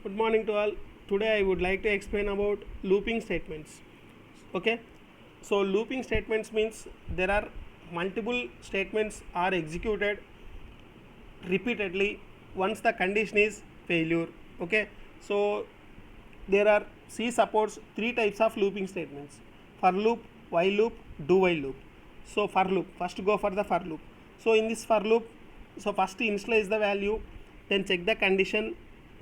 Good morning to all. Today I would like to explain about looping statements. Okay, so looping statements means there are multiple statements are executed repeatedly once the condition is failure. Okay, so there are C supports three types of looping statements: for loop, while loop, do while loop. So for loop, first go for the for loop. So in this for loop, so first initialize the value, then check the condition,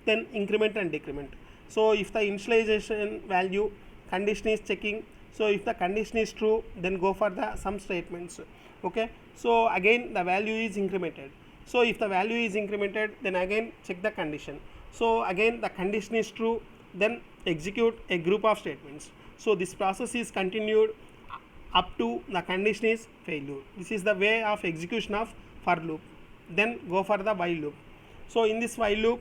then increment and decrement. So if the initialization value condition is checking, so if the condition is true, then go for the some statements. Okay, so again the value is incremented. So if the value is incremented, then again check the condition. So again the condition is true, then execute a group of statements. So this process is continued up to the condition is failure. This is the way of execution of for loop. Then go for the while loop. So in this while loop,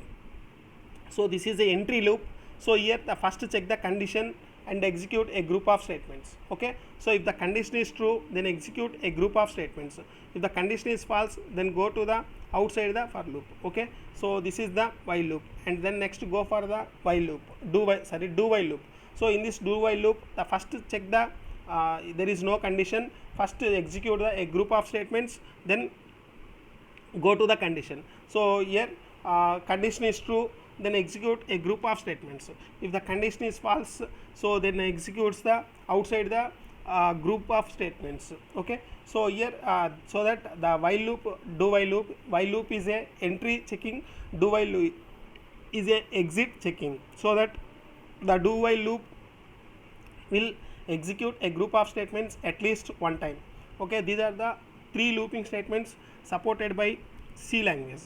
so this is the entry loop. So here the first check the condition and execute a group of statements. Okay, so if the condition is true, then execute a group of statements. If the condition is false, then go to the outside the for loop. Okay, so this is the while loop, and then next go for the while loop, do while loop. So in this do while loop, the first check the there is no condition, first execute a group of statements, then go to the condition. So here condition is true, then execute a group of statements. If the condition is false, so then executes the outside the group of statements. Okay, so here so that the while loop is a entry checking, do while loop is a exit checking, so that the do while loop will execute a group of statements at least one time. Okay, these are the three looping statements supported by C language.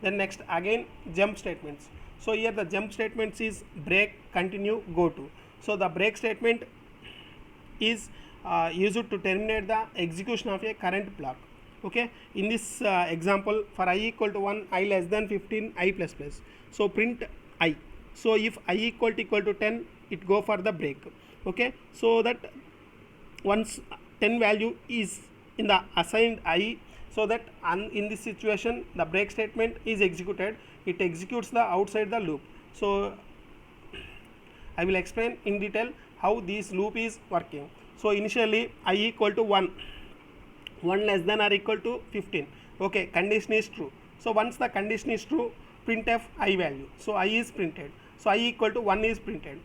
Then next again jump statements. So here the jump statements is break, continue, go to. So the break statement is used to terminate the execution of a current block. Okay, in this example, for I equal to 1, I less than 15, I plus plus. So print I. So if I equal to 10, it go for the break. Okay, so that once 10 value is in the assigned I, so that in this situation the break statement is executed, it executes the outside the loop. So I will explain in detail how this loop is working. So initially I equal to 1 less than or equal to 15. Okay, condition is true. So once the condition is true, printf I value. So I is printed. So I equal to 1 is printed.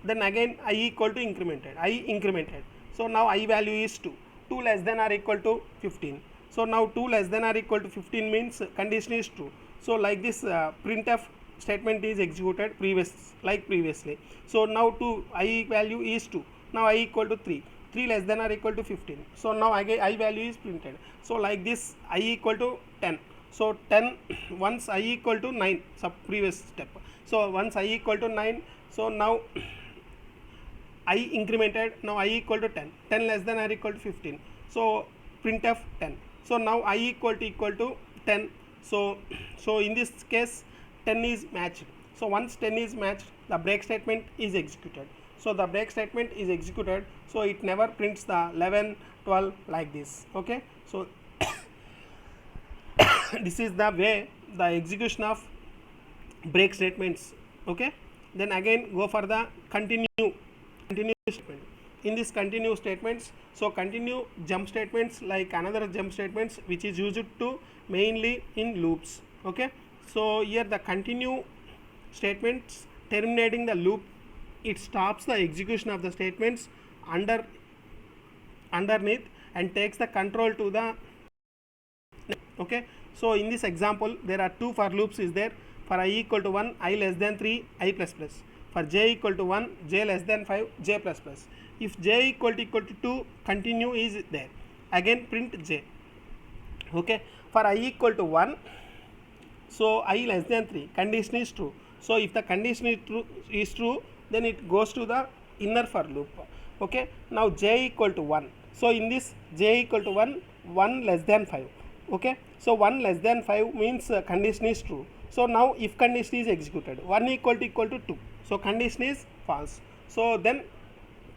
Then again I equal to incremented. So now I value is 2 less than or equal to 15. So now 2 less than or equal to 15 means condition is true. So like this printf statement is executed previously. So now I value is 2. Now I equal to 3 less than or equal to 15. So now again I value is printed. So like this I equal to 10. So 10 once I equal to 9, previous step. So once I equal to 9, so now I incremented, now I equal to 10 less than or equal to 15. So printf 10. So now I equal to 10. So in this case 10 is matched. So once 10 is matched, the break statement is executed. So the break statement is executed, so it never prints the 11, 12 like this. Okay, so this is the way the execution of break statements. Okay, then again go for the continue statement. In this continue statements, so continue jump statements like another jump statements which is used to mainly in loops. Okay, so here the continue statements terminating the loop, it stops the execution of the statements underneath and takes the control to the. Okay, so in this example there are two for loops is there. For I equal to 1, I less than 3, I plus plus. For j equal to 1, j less than 5, j plus plus. If j equal to 2, continue is there. Again print j. Okay, for I equal to 1, so I less than 3, condition is true. So if the condition is true, then it goes to the inner for loop. Okay, now j equal to 1. So in this j equal to 1 less than 5. Okay, so 1 less than 5 means condition is true. So now if condition is executed, 1 equal to 2. So condition is false. So then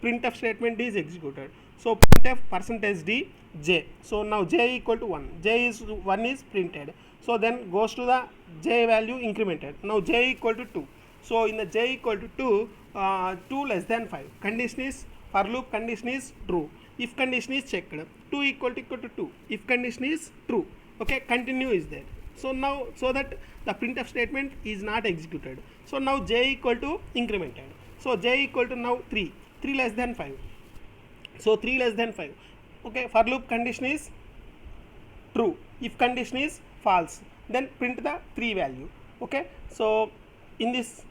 printf statement is executed. So printf %d j. So now j equal to 1. 1 is printed. So then goes to the j value incremented. Now j equal to 2. So in the j equal to 2, 2 less than 5, condition is, for loop condition is true. If condition is checked, 2 equal to 2, if condition is true, okay, continue is there. So now, so that the printf statement is not executed. So now j equal to incremented. So j equal to now 3 less than 5. So 3 less than 5, okay, for loop condition is true. If condition is false, then print the 3 value, okay. So in this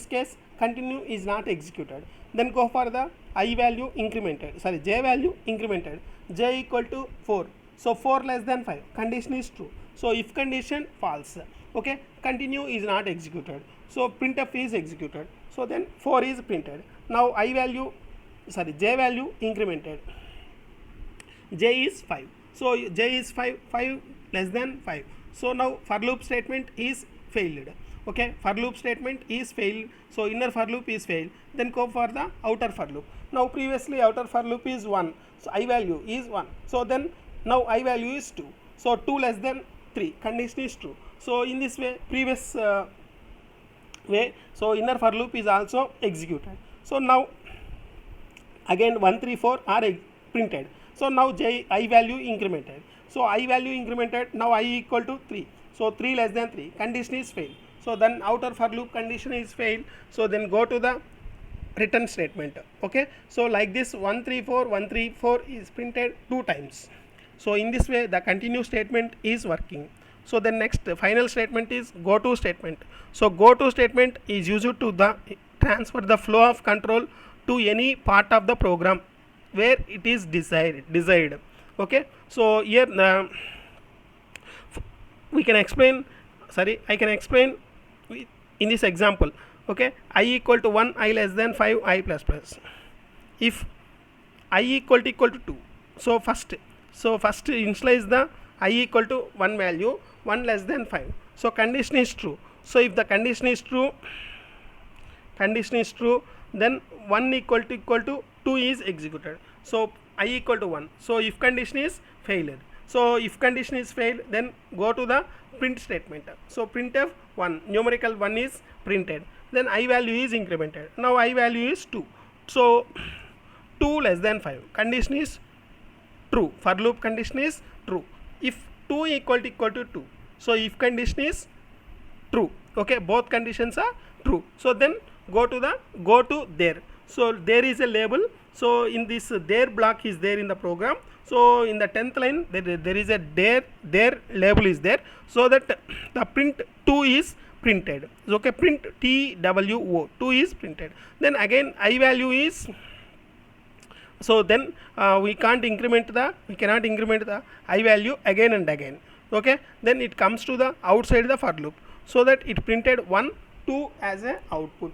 case, continue is not executed. Then go for the I value incremented, sorry, j value incremented, j equal to 4. So 4 less than 5, condition is true. So if condition false, okay, continue is not executed. So printf is executed. So then 4 is printed. Now I value, sorry, j value incremented, j is 5. So j is 5 less than 5. So now for loop statement is failed, okay, for loop statement is failed. So inner for loop is failed. Then go for the outer for loop. Now previously outer for loop is 1, so I value is 1. So then now I value is 2. So 2 less than 3, condition is true. So in this way, previous way, so inner for loop is also executed. So now again 1, 3, 4 are printed. So now I value incremented. So I value incremented, now I equal to 3. So 3 less than 3, condition is failed. So then outer for loop condition is failed. So then go to the return statement, okay. So like this 134 is printed 2 times. So in this way the continue statement is working. So the next final statement is go to statement. So go to statement is used to the transfer the flow of control to any part of the program where it is desired, okay. So here we can explain, sorry, I can explain in this example, okay. I equal to 1, I less than 5, I plus plus. If I equal to 2, so first initialize the I equal to 1 value, 1 less than 5. So condition is true. So if the condition is true, then 1 equal to 2 is executed. So I equal to 1. So if condition is failed. So if condition is failed, then go to the print statement. So printf 1, numerical 1 is printed. Then I value is incremented. Now I value is 2. So 2 less than 5, condition is true. For loop condition is true. If 2 equal to 2, so if condition is true, okay, both conditions are true. So then go to there. So there is a label. So in this there block is there in the program. So in the 10th line there is a there label is there, so that the print 2 is printed, okay, print TWO 2 is printed. Then again I value is, so then we cannot increment the I value again and again, okay. Then it comes to the outside the for loop, so that it printed 1, 2 as a output.